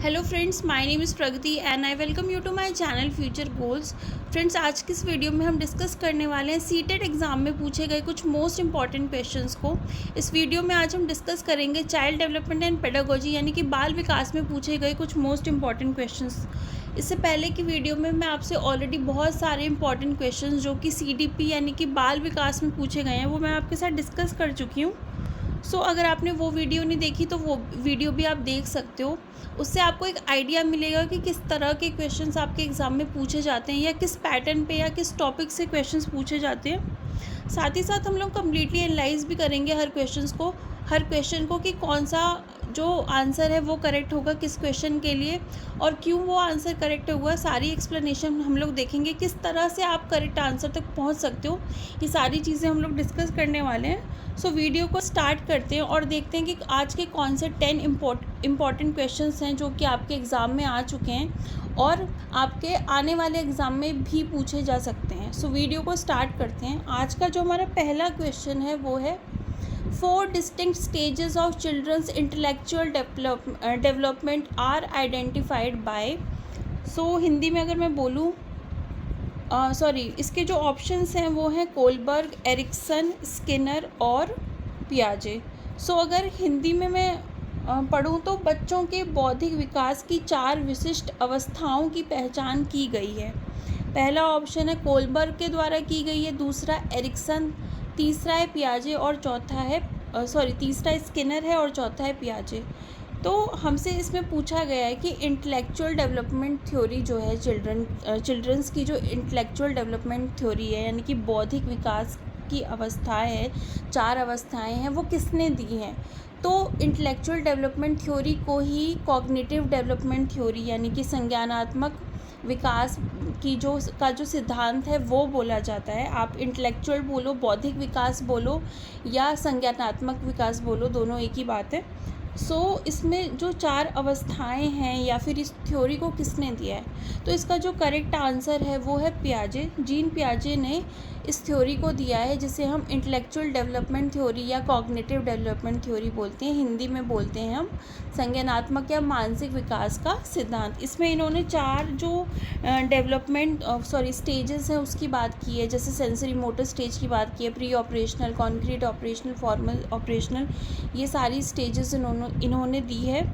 Hello friends, my name is Pragati and I welcome you to my channel future goals. Friends, आज की इस video में हम discuss करने वाले हैं सीटेट एग्ज़ाम में पूछे गए कुछ मोस्ट इंपॉर्टेंट क्वेश्चंस को। इस वीडियो में आज हम डिस्कस करेंगे चाइल्ड डेवलपमेंट एंड पेडागोजी यानी कि बाल विकास में पूछे गए कुछ मोस्ट इंपॉर्टेंट क्वेश्चंस। इससे पहले की वीडियो में मैं आपसे ऑलरेडी बहुत सारे इंपॉर्टेंट क्वेश्चंस जो कि सीडीपी यानी कि बाल विकास में पूछे गए हैं वो मैं आपके साथ डिस्कस कर चुकी हूँ। अगर आपने वो वीडियो नहीं देखी तो वो वीडियो भी आप देख सकते हो। उससे आपको एक आइडिया मिलेगा कि किस तरह के क्वेश्चंस आपके एग्ज़ाम में पूछे जाते हैं या किस पैटर्न पे या किस टॉपिक से क्वेश्चंस पूछे जाते हैं। साथ ही साथ हम लोग कम्प्लीटली एनालाइज भी करेंगे हर क्वेश्चन को कि कौन सा जो आंसर है वो करेक्ट होगा किस क्वेश्चन के लिए और क्यों वो आंसर करेक्ट होगा। सारी एक्सप्लेनेशन हम लोग देखेंगे, किस तरह से आप करेक्ट आंसर तक पहुंच सकते हो। ये सारी चीज़ें हम लोग डिस्कस करने वाले हैं। वीडियो को स्टार्ट करते हैं और देखते हैं कि आज के कौन से 10 इम्पॉर्टेंट क्वेश्चंस हैं जो कि आपके एग्ज़ाम में आ चुके हैं और आपके आने वाले एग्ज़ाम में भी पूछे जा सकते हैं। वीडियो को स्टार्ट करते हैं। आज का जो हमारा पहला क्वेश्चन है वो है 4 distinct stages of children's intellectual development are identified by. Hindi में अगर मैं बोलूँ इसके जो ऑप्शंस हैं वो हैं कोलबर्ग, एरिक्सन, स्किनर और पियाजे। अगर हिंदी में मैं पढ़ूँ तो बच्चों के बौद्धिक विकास की 4 विशिष्ट अवस्थाओं की पहचान की गई है। पहला ऑप्शन है कोलबर्ग के द्वारा की गई है, दूसरा एरिक्सन, तीसरा है पियाजे और तीसरा स्किनर है और चौथा है पियाजे। तो हमसे इसमें पूछा गया है कि इंटेलेक्चुअल डेवलपमेंट थ्योरी जो है चिल्ड्रंस की जो इंटेलेक्चुअल डेवलपमेंट थ्योरी है यानी कि बौद्धिक विकास की अवस्थाएं है, 4 अवस्थाएं हैं, वो किसने दी हैं। तो इंटेलेक्चुअल डेवलपमेंट थ्योरी को ही कॉग्निटिव डेवलपमेंट थ्योरी यानी कि संज्ञानात्मक विकास की जो सिद्धांत है वो बोला जाता है। आप इंटेलेक्चुअल बोलो, बौद्धिक विकास बोलो या संज्ञानात्मक विकास बोलो, दोनों एक ही बात है। इसमें जो 4 अवस्थाएं हैं या फिर इस थ्योरी को किसने दिया है, तो इसका जो करेक्ट आंसर है वो है पियाजे। जीन पियाजे ने इस थ्योरी को दिया है जिसे हम इंटेलेक्चुअल डेवलपमेंट थ्योरी या कॉग्निटिव डेवलपमेंट थ्योरी बोलते हैं। हिंदी में बोलते हैं हम संज्ञानात्मक या मानसिक विकास का सिद्धांत। इसमें इन्होंने 4 जो स्टेजेस हैं उसकी बात की है, जैसे सेंसरी मोटर स्टेज की बात की है, pre operational, concrete operational, formal operational, ये सारी स्टेजेस इन्होंने दी है।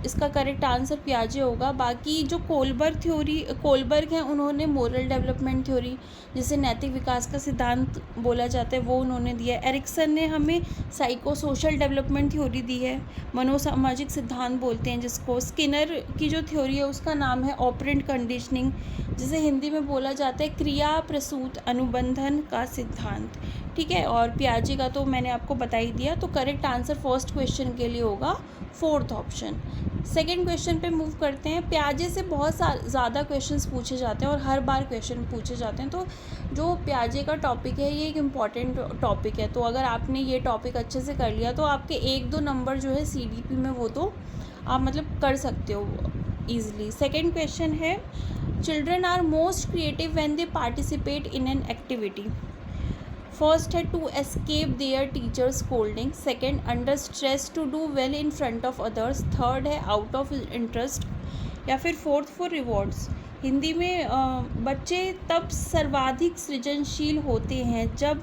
इसका करेक्ट आंसर पियाजे होगा। बाकी जो कोलबर्ग हैं उन्होंने मोरल डेवलपमेंट थ्योरी जिसे नैतिक विकास का सिद्धांत बोला जाता है वो उन्होंने दिया है। एरिक्सन ने हमें साइको सोशल डेवलपमेंट थ्योरी दी है, मनोसामाजिक सिद्धांत बोलते हैं जिसको। स्किनर की जो थ्योरी है उसका नाम है ऑपरेंट कंडीशनिंग, जिसे हिंदी में बोला जाता है क्रिया प्रसूत अनुबंधन का सिद्धांत, ठीक है। और पियाजे का तो मैंने आपको बता ही दिया। तो करेक्ट आंसर फर्स्ट क्वेश्चन के लिए होगा 4th ऑप्शन। सेकेंड क्वेश्चन पे मूव करते हैं। पियाजे से बहुत ज़्यादा क्वेश्चंस पूछे जाते हैं और हर बार क्वेश्चन पूछे जाते हैं। तो जो पियाजे का टॉपिक है ये एक इम्पॉर्टेंट टॉपिक है। तो अगर आपने ये टॉपिक अच्छे से कर लिया तो आपके 1-2 नंबर जो है सीडीपी में वो तो आप मतलब कर सकते हो ईजिली। सेकेंड क्वेश्चन है children are most creative when they participate in an activity. First है to escape their teacher scolding, second under stress to do well in front of others, third है आउट ऑफ इंटरेस्ट या फिर fourth for rewards. Hindi में बच्चे तब सर्वाधिक सृजनशील होते हैं जब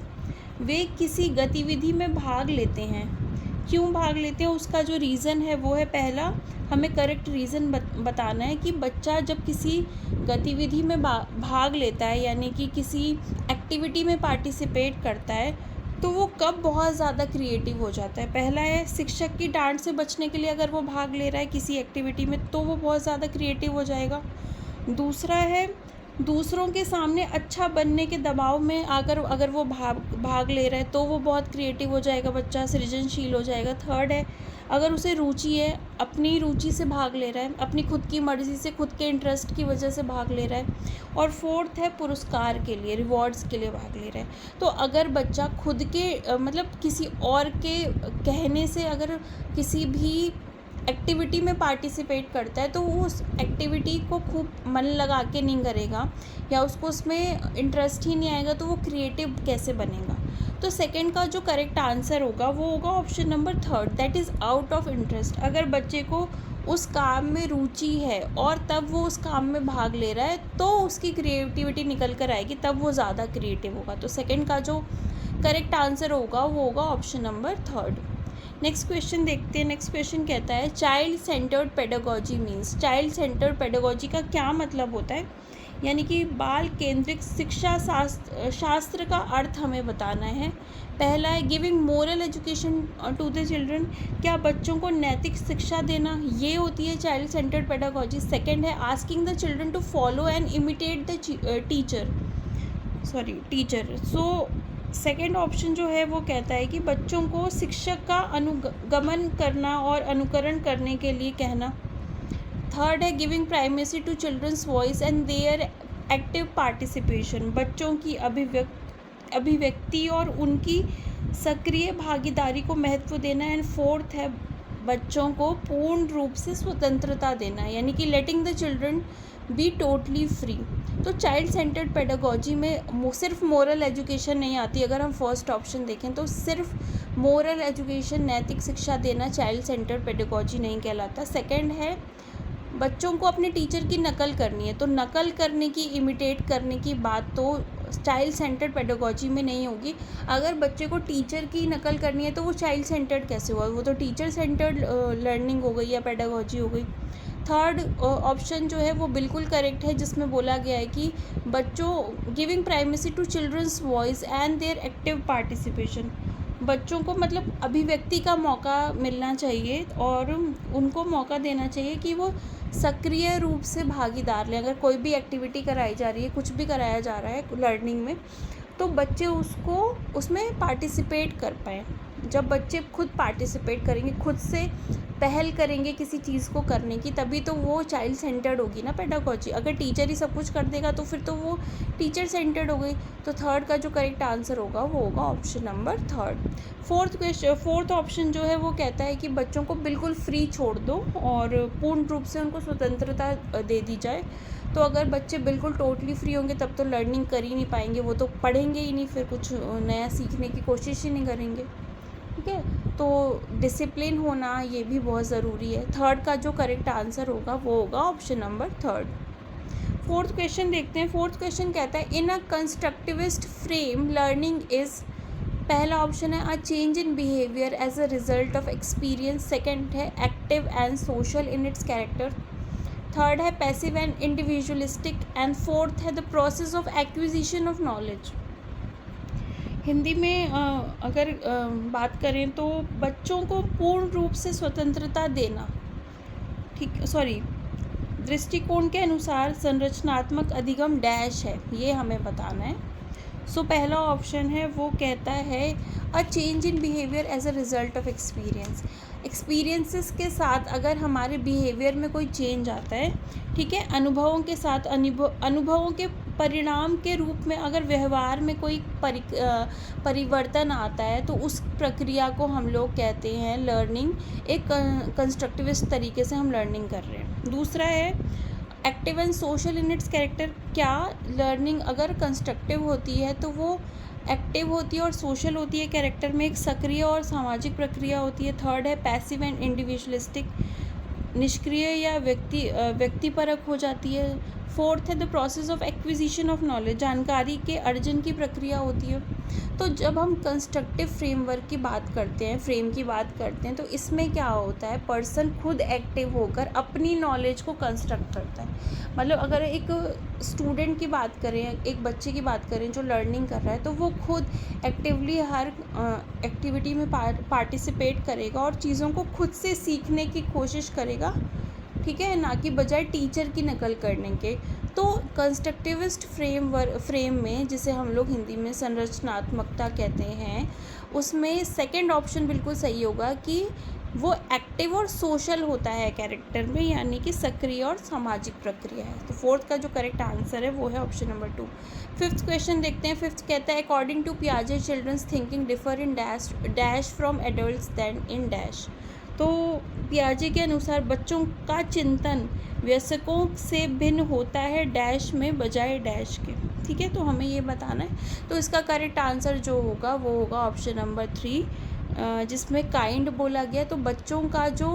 वे किसी गतिविधि में भाग लेते हैं। क्यों भाग लेते हैं उसका जो रीज़न है वो है, पहला हमें करेक्ट रीज़न बताना है कि बच्चा जब किसी गतिविधि में भाग लेता है यानी कि किसी एक्टिविटी में पार्टिसिपेट करता है तो वो कब बहुत ज़्यादा क्रिएटिव हो जाता है। पहला है शिक्षक की डांट से बचने के लिए अगर वो भाग ले रहा है किसी एक्टिविटी में तो वो बहुत ज़्यादा क्रिएटिव हो जाएगा। दूसरा है दूसरों के सामने अच्छा बनने के दबाव में आकर अगर वो भाग ले रहा है तो वो बहुत क्रिएटिव हो जाएगा, बच्चा सृजनशील हो जाएगा। थर्ड है अगर उसे रुचि है, अपनी रुचि से भाग ले रहा है, अपनी खुद की मर्ज़ी से, खुद के इंटरेस्ट की वजह से भाग ले रहा है। और फोर्थ है पुरस्कार के लिए, रिवॉर्ड्स के लिए भाग ले रहा है। तो अगर बच्चा खुद के मतलब किसी और के कहने से अगर किसी भी एक्टिविटी में पार्टिसिपेट करता है तो वो उस एक्टिविटी को खूब मन लगा के नहीं करेगा या उसको उसमें इंटरेस्ट ही नहीं आएगा, तो वो क्रिएटिव कैसे बनेगा। तो सेकंड का जो करेक्ट आंसर होगा वो होगा option number third, that is out of interest. अगर बच्चे को उस काम में रुचि है और तब वो उस काम में भाग ले रहा है तो उसकी क्रिएटिविटी निकल कर आएगी, तब वो ज़्यादा क्रिएटिव होगा। तो सेकंड का जो करेक्ट आंसर होगा वो होगा option number third. Next question देखते हैं। नेक्स्ट क्वेश्चन कहता है child centred pedagogy means. Child centred pedagogy का क्या मतलब होता है, यानी कि बाल केंद्रित शिक्षा शास्त्र का अर्थ हमें बताना है। पहला है giving moral education to the children, क्या बच्चों को नैतिक शिक्षा देना, ये होती है चाइल्ड सेंटर्ड पेडागोजी। सेकंड है asking the children to follow and imitate the teacher. So second option जो है वो कहता है कि बच्चों को शिक्षक का अनुगमन करना और अनुकरण करने के लिए कहना। थर्ड है giving primacy to children's voice and their active participation, बच्चों की अभिव्यक्ति और उनकी सक्रिय भागीदारी को महत्व देना। एंड फोर्थ है बच्चों को पूर्ण रूप से स्वतंत्रता देना, यानी कि letting the children be totally free. तो चाइल्ड सेंटर्ड पेडागोजी में सिर्फ मोरल एजुकेशन नहीं आती। अगर हम फर्स्ट ऑप्शन देखें तो सिर्फ मोरल एजुकेशन, नैतिक शिक्षा देना चाइल्ड सेंटर्ड पेडागोजी नहीं कहलाता। सेकंड है बच्चों को अपने टीचर की नकल करनी है, तो नकल करने की, इमिटेट करने की बात तो चाइल्ड सेंटर्ड पेडागोजी में नहीं होगी। अगर बच्चे को टीचर की नकल करनी है तो वो चाइल्ड सेंटर्ड कैसे हुआ, वो तो टीचर सेंटर्ड लर्निंग हो गई या पेडागोजी हो गई। थर्ड ऑप्शन जो है वो बिल्कुल करेक्ट है, जिसमें बोला गया है कि बच्चों giving primacy to children's voice and their active participation, बच्चों को मतलब अभिव्यक्ति का मौका मिलना चाहिए और उनको मौका देना चाहिए कि वो सक्रिय रूप से भागीदार लें। अगर कोई भी एक्टिविटी कराई जा रही है, कुछ भी कराया जा रहा है लर्निंग में, तो बच्चे उसमें पार्टिसिपेट कर पाएँ। जब बच्चे खुद पार्टिसिपेट करेंगे, खुद से पहल करेंगे किसी चीज़ को करने की, तभी तो वो चाइल्ड सेंटर्ड होगी ना पेडागोजी। अगर टीचर ही सब कुछ कर देगा तो फिर तो वो टीचर सेंटर्ड हो गई। तो थर्ड का जो करेक्ट आंसर होगा वो होगा option number third. Fourth option जो है वो कहता है कि बच्चों को बिल्कुल फ्री छोड़ दो और पूर्ण रूप से उनको स्वतंत्रता दे दी जाए। तो अगर बच्चे बिल्कुल टोटली फ्री होंगे तब तो लर्निंग कर ही नहीं पाएंगे, वो तो पढ़ेंगे ही नहीं, फिर कुछ नया सीखने की कोशिश ही नहीं करेंगे। ठीक है, तो डिसिप्लिन होना ये भी बहुत ज़रूरी है। थर्ड का जो करेक्ट आंसर होगा वो होगा option number third. Fourth question देखते हैं। फोर्थ क्वेश्चन कहता है in a constructivist frame learning is, पहला ऑप्शन है a change in behaviour as a result of experience, second है active and social in its character, third है passive and individualistic, and fourth है the process of acquisition of knowledge. Hindi में अगर बात करें तो बच्चों को पूर्ण रूप से स्वतंत्रता देना, दृष्टिकोण के अनुसार संरचनात्मक अधिगम डैश है, ये हमें बताना है। सो पहला ऑप्शन है वो कहता है a change in behaviour as a result of experiences के साथ अगर हमारे बिहेवियर में कोई चेंज आता है, ठीक है, अनुभवों के साथ अनुभवों के परिणाम के रूप में अगर व्यवहार में कोई परिवर्तन आता है तो उस प्रक्रिया को हम लोग कहते हैं लर्निंग। एक कंस्ट्रक्टिविस्ट तरीके से हम लर्निंग कर रहे हैं। दूसरा है active and social in its character, क्या लर्निंग अगर कंस्ट्रक्टिव होती है तो वो एक्टिव होती है और सोशल होती है, कैरेक्टर में एक सक्रिय और सामाजिक प्रक्रिया होती है। थर्ड है पैसिव एंड इंडिविजुअलिस्टिक, निष्क्रिय या व्यक्तिपरक हो जाती है। फोर्थ है the process of acquisition of knowledge, जानकारी के अर्जन की प्रक्रिया होती है। तो जब हम कंस्ट्रक्टिव फ्रेम की बात करते हैं तो इसमें क्या होता है, पर्सन खुद एक्टिव होकर अपनी नॉलेज को कंस्ट्रक्ट करता है। मतलब अगर एक स्टूडेंट की बात करें, एक बच्चे की बात करें जो लर्निंग कर रहा है, तो वो खुद एक्टिवली हर एक्टिविटी में पार्टिसिपेट करेगा और चीज़ों को खुद से सीखने की कोशिश करेगा, ठीक है, ना कि बजाय टीचर की नकल करने के। तो कंस्ट्रक्टिविस्ट फ्रेम में, जिसे हम लोग हिंदी में संरचनात्मकता कहते हैं, उसमें सेकंड ऑप्शन बिल्कुल सही होगा कि वो एक्टिव और सोशल होता है कैरेक्टर में, यानी कि सक्रिय और सामाजिक प्रक्रिया है। तो फोर्थ का जो करेक्ट आंसर है वो है ऑप्शन नंबर 2। फिफ्थ क्वेश्चन देखते हैं। फिफ्थ कहता है अकॉर्डिंग टू पियाजे children's thinking differ in dash from adults than in dash. तो पियाजे के अनुसार बच्चों का चिंतन वयस्कों से भिन्न होता है डैश में बजाय डैश के। ठीक है, तो हमें ये बताना है। तो इसका करेक्ट आंसर जो होगा वो होगा ऑप्शन नंबर 3, जिसमें काइंड बोला गया। तो बच्चों का जो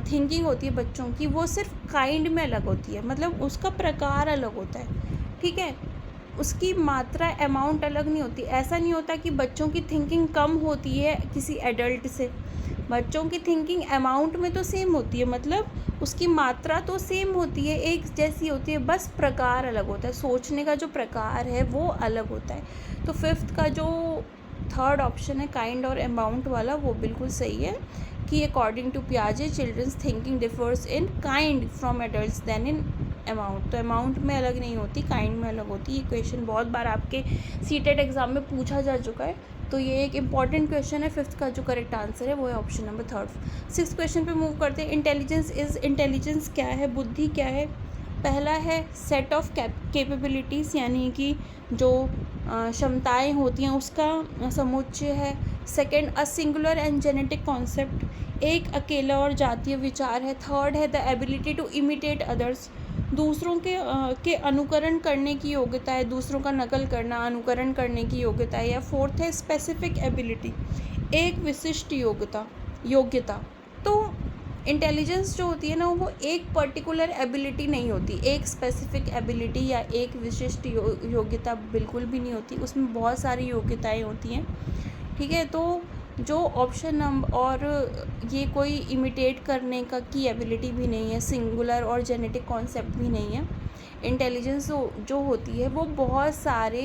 थिंकिंग होती है बच्चों की, वो सिर्फ काइंड में अलग होती है, मतलब उसका प्रकार अलग होता है। ठीक है, उसकी मात्रा अमाउंट अलग नहीं होती। ऐसा नहीं होता कि बच्चों की थिंकिंग कम होती है किसी एडल्ट से। बच्चों की थिंकिंग अमाउंट में तो सेम होती है, मतलब उसकी मात्रा तो सेम होती है, एक जैसी होती है, बस प्रकार अलग होता है। सोचने का जो प्रकार है वो अलग होता है। तो फिफ्थ का जो थर्ड ऑप्शन है काइंड और अमाउंट वाला, वो बिल्कुल सही है कि अकॉर्डिंग टू पियाजे children's thinking differs in kind from adults than in amount. तो अमाउंट में अलग नहीं होती, काइंड में अलग होती है। ये क्वेश्चन बहुत बार आपके सीटेट एग्जाम में पूछा जा चुका है, तो ये एक इंपॉर्टेंट क्वेश्चन है। फिफ्थ का जो करेक्ट आंसर है वो है ऑप्शन नंबर 3। सिक्स क्वेश्चन पे मूव करते हैं। इंटेलिजेंस क्या है, बुद्धि क्या है? पहला है सेट ऑफ कैपेबिलिटीज़, यानी कि जो क्षमताएं होती हैं उसका समुच्चय है। Second, a singular and genetic concept, एक अकेला और जातीय विचार है। थर्ड है the ability to imitate others, दूसरों के अनुकरण करने की योग्यता है, दूसरों का नकल करना, अनुकरण करने की योग्यता है। या फोर्थ है स्पेसिफिक एबिलिटी, एक विशिष्ट योग्यता। तो इंटेलिजेंस जो होती है ना, वो एक पर्टिकुलर एबिलिटी नहीं होती, एक स्पेसिफिक एबिलिटी या एक विशिष्ट योग्यता बिल्कुल भी नहीं होती, उसमें बहुत सारी योग्यताएं होती हैं। ठीक है, तो जो ऑप्शन नंबर, और ये कोई इमिटेट करने का की एबिलिटी भी नहीं है, सिंगुलर और जेनेटिक कॉन्सेप्ट भी नहीं है। इंटेलिजेंस जो होती है वो बहुत सारे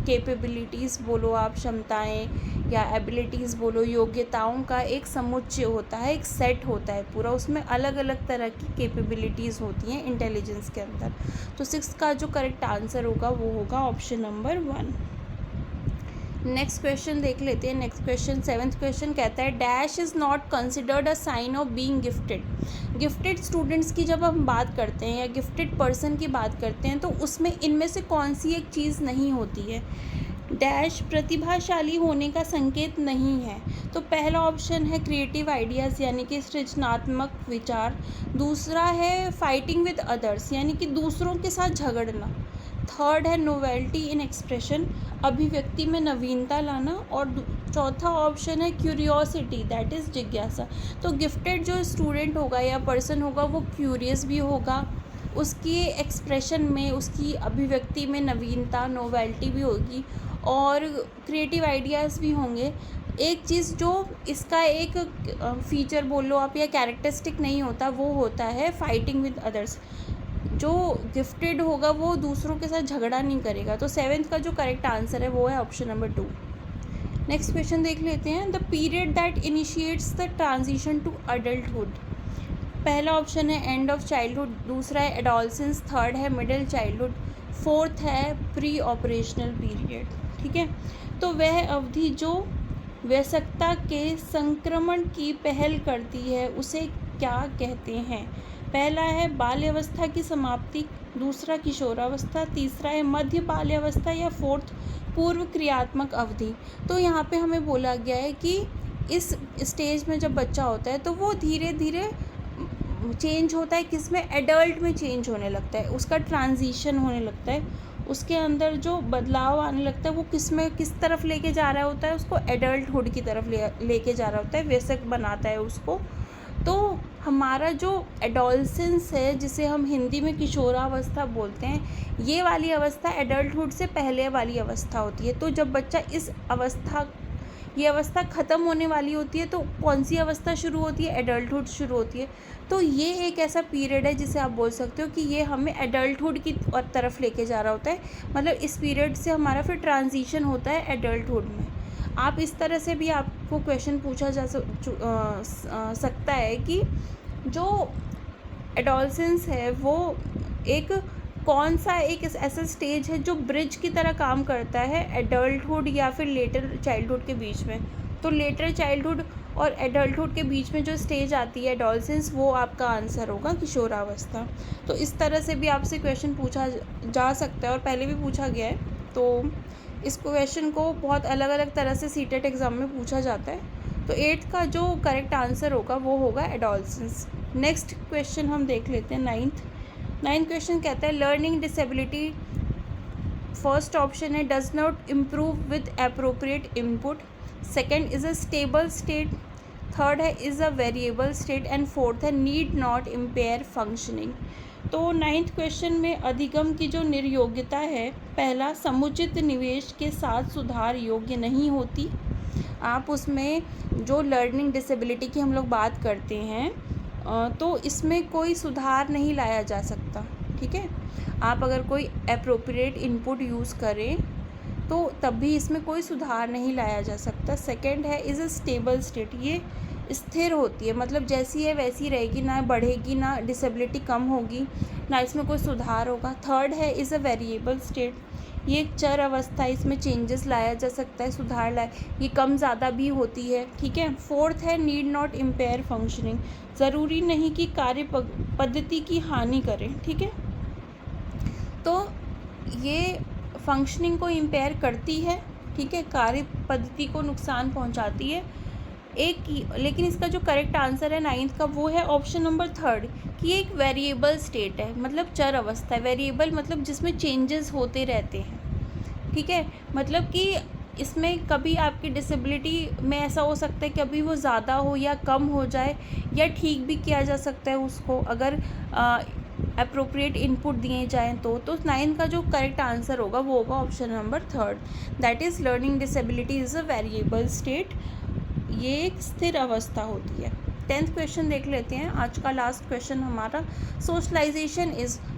कैपेबिलिटीज़ बोलो आप, क्षमताएं या एबिलिटीज़ बोलो, योग्यताओं का एक समुच्चय होता है, एक सेट होता है पूरा, उसमें अलग अलग तरह की कैपेबिलिटीज़ होती हैं इंटेलिजेंस के अंदर। तो सिक्स का जो करेक्ट आंसर होगा वो होगा ऑप्शन नंबर 1। नेक्स्ट क्वेश्चन देख लेते हैं। नेक्स्ट क्वेश्चन, सेवन्थ क्वेश्चन कहता है dash is not considered a sign of being gifted. Gifted students की जब हम बात करते हैं या गिफ्टेड पर्सन की बात करते हैं, तो उसमें इनमें से कौन सी एक चीज़ नहीं होती है? डैश प्रतिभाशाली होने का संकेत नहीं है। तो पहला ऑप्शन है क्रिएटिव आइडियाज़, यानी कि सृजनात्मक विचार। दूसरा है फाइटिंग विद अदर्स, यानी कि दूसरों के साथ झगड़ना। थर्ड है नोवेल्टी इन एक्सप्रेशन, अभिव्यक्ति में नवीनता लाना। और चौथा ऑप्शन है क्यूरियोसिटी, दैट इज़ जिज्ञासा। तो गिफ्टेड जो स्टूडेंट होगा या पर्सन होगा वो क्यूरियस भी होगा, उसकी एक्सप्रेशन में, उसकी अभिव्यक्ति में नवीनता, नोवेल्टी भी होगी, और क्रिएटिव आइडियाज़ भी होंगे। एक चीज़ जो इसका एक फीचर बोल लो आप या कैरेक्टरिस्टिक नहीं होता, वो होता है फाइटिंग विद अदर्स। जो गिफ्टेड होगा वो दूसरों के साथ झगड़ा नहीं करेगा। तो सेवेंथ का जो करेक्ट आंसर है वो है ऑप्शन नंबर 2। नेक्स्ट क्वेश्चन देख लेते हैं। The period that initiates the transition to adulthood. पहला ऑप्शन है एंड ऑफ चाइल्डहुड, दूसरा है एडोलसेंस, थर्ड है मिडिल चाइल्डहुड, फोर्थ है प्री ऑपरेशनल पीरियड। ठीक है, तो वह अवधि जो वयस्कता के संक्रमण की पहल करती है उसे क्या कहते हैं? पहला है बाल्यावस्था की समाप्ति, दूसरा किशोरावस्था, तीसरा है मध्य बाल्यावस्था, या फोर्थ पूर्व क्रियात्मक अवधि। तो यहाँ पे हमें बोला गया है कि इस स्टेज में जब बच्चा होता है तो वो धीरे धीरे चेंज होता है, किसमें? एडल्ट में चेंज होने लगता है, उसका ट्रांजिशन होने लगता है, उसके अंदर जो बदलाव आने लगता है वो किस तरफ लेके जा रहा होता है, उसको एडल्टहुड की तरफ लेके जा रहा होता है, वयस्क बनाता है उसको। तो हमारा जो एडोलसेंस है, जिसे हम हिंदी में किशोरावस्था बोलते हैं, ये वाली अवस्था एडल्टहुड से पहले वाली अवस्था होती है। तो जब बच्चा ये अवस्था ख़त्म होने वाली होती है, तो कौन सी अवस्था शुरू होती है? एडल्टहुड शुरू होती है। तो ये एक ऐसा पीरियड है जिसे आप बोल सकते हो कि ये हमें एडल्टहुड की तरफ लेके जा रहा होता है, मतलब इस पीरियड से हमारा फिर ट्रांजिशन होता है एडल्टहुड में। आप इस तरह से भी आपको क्वेश्चन पूछा जा सकता है कि जो एडोलसेंस है वो एक कौन सा एक ऐसा स्टेज है जो ब्रिज की तरह काम करता है एडल्टहुड या फिर लेटर चाइल्डहुड के बीच में। तो लेटर चाइल्डहुड और एडल्टहुड के बीच में जो स्टेज आती है एडोलसेंस, वो आपका आंसर होगा किशोरावस्था। तो इस तरह से भी आपसे क्वेश्चन पूछा जा सकता है और पहले भी पूछा गया है। तो इस क्वेश्चन को बहुत अलग अलग तरह से सीटेट एग्ज़ाम में पूछा जाता है। तो 8th का जो करेक्ट आंसर होगा वो होगा एडोलसेंस। नेक्स्ट क्वेश्चन हम देख लेते हैं, 9th क्वेश्चन कहता है लर्निंग डिसेबिलिटी, फर्स्ट ऑप्शन है does not improve with appropriate input, second is a stable state, third है is a variable state and fourth है नीड नॉट इम्पेयर फंक्शनिंग। तो 9th क्वेश्चन में अधिगम की जो निर्योग्यता है, पहला समुचित निवेश के साथ सुधार योग्य नहीं होती। आप उसमें जो लर्निंग डिसेबिलिटी की हम लोग बात करते हैं तो इसमें कोई सुधार नहीं लाया जा सकता, ठीक है। आप अगर कोई अप्रोप्रिएट इनपुट यूज़ करें तो तब भी इसमें कोई सुधार नहीं लाया जा सकता। सेकंड है इज़ अ स्टेबल स्टेट, ये स्थिर होती है, मतलब जैसी है वैसी रहेगी, ना बढ़ेगी ना डिसेबिलिटी कम होगी, ना इसमें कोई सुधार होगा। थर्ड है इज़ अ वेरिएबल स्टेट, ये एक चर अवस्था है, इसमें चेंजेस लाया जा सकता है, सुधार लाए, ये कम ज़्यादा भी होती है, ठीक है। फोर्थ है नीड नॉट इम्पेयर फंक्शनिंग, ज़रूरी नहीं कि कार्य पद्धति की हानि करें, ठीक है। तो ये फंक्शनिंग को इम्पेयर करती है, ठीक है, कार्य पद्धति को नुकसान पहुंचाती है। लेकिन इसका जो करेक्ट आंसर है 9th का वो है ऑप्शन नंबर 3 कि एक वेरिएबल स्टेट है, मतलब चर अवस्था है। वेरिएबल मतलब जिसमें चेंजेस होते रहते हैं, ठीक है, मतलब कि इसमें कभी आपकी डिसेबिलिटी में ऐसा हो सकता है कि कभी वो ज़्यादा हो या कम हो जाए, या ठीक भी किया जा सकता है उसको अगर अप्रोप्रिएट इनपुट दिए जाएँ तो 9th का जो करेक्ट आंसर होगा वो होगा option number 3, that is learning disability is a variable state, ये एक स्थिर अवस्था होती है। 10th क्वेश्चन देख लेते हैं, आज का लास्ट क्वेश्चन हमारा।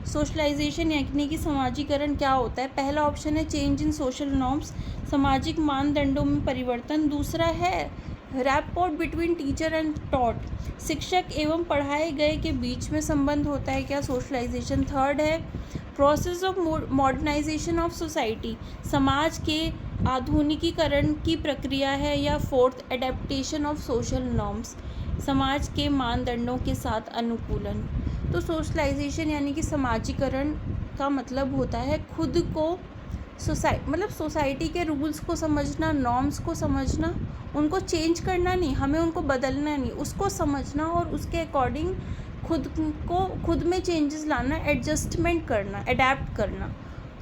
सोशलाइजेशन यानी कि समाजीकरण क्या होता है। पहला ऑप्शन है चेंज इन सोशल नॉर्म्स, सामाजिक मानदंडों में परिवर्तन। दूसरा है rapport between teacher and taught, शिक्षक एवं पढ़ाए गए के बीच में संबंध होता है क्या सोशलाइजेशन। थर्ड है process of modernisation of society, समाज के आधुनिकीकरण की प्रक्रिया है। या fourth adaptation of social norms, समाज के मानदंडों के साथ अनुकूलन। तो सोशलाइजेशन यानी कि समाजीकरण का मतलब होता है खुद को मतलब सोसाइटी के रूल्स को समझना, नॉर्म्स को समझना, उनको चेंज करना नहीं, हमें उनको बदलना नहीं, उसको समझना और उसके अकॉर्डिंग खुद में चेंजेस लाना, एडजस्टमेंट करना, अडेप्ट करना।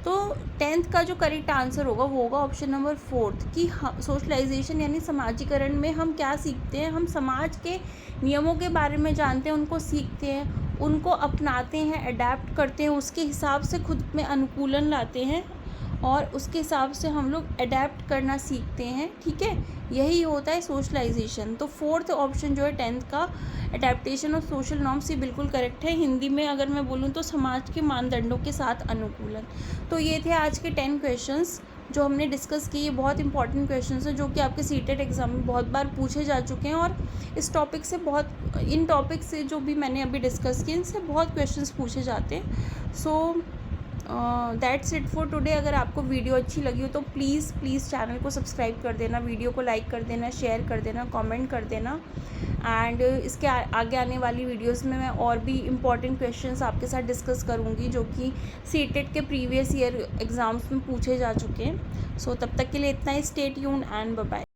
तो 10th का जो करेक्ट आंसर होगा वो होगा ऑप्शन नंबर 4 कि सोशलाइजेशन यानी समाजीकरण में हम क्या सीखते हैं, हम समाज के नियमों के बारे में जानते हैं, उनको सीखते हैं, उनको अपनाते हैं, अडेप्ट करते हैं, उसके हिसाब से खुद में अनुकूलन लाते हैं और उसके हिसाब से हम लोग अडेप्ट करना सीखते हैं, ठीक है। यही होता है सोशलाइजेशन। तो 4th ऑप्शन जो है 10th का अडेप्टेशन ऑफ सोशल नॉर्म्स, ये बिल्कुल करेक्ट है। हिंदी में अगर मैं बोलूँ तो समाज के मानदंडों के साथ अनुकूलन। तो ये थे आज के 10 क्वेश्चंस जो हमने डिस्कस किए। बहुत इंपॉर्टेंट क्वेश्चंस हैं जो कि आपके सीटेट एग्ज़ाम में बहुत बार पूछे जा चुके हैं और इस टॉपिक से इन टॉपिक से जो भी मैंने अभी डिस्कस किए इनसे बहुत क्वेश्चंस पूछे जाते हैं। So that's it for today. अगर आपको वीडियो अच्छी लगी हो तो प्लीज़ चैनल को सब्सक्राइब कर देना, वीडियो को लाइक कर देना, शेयर कर देना, कमेंट कर देना। एंड इसके आगे आने वाली वीडियोस में मैं और भी इम्पॉर्टेंट क्वेश्चंस आपके साथ डिस्कस करूँगी जो कि सीटेट के प्रीवियस ईयर एग्ज़ाम्स में पूछे जा चुके हैं। सो तब तक के लिए इतना ही। Stay tuned and bye bye.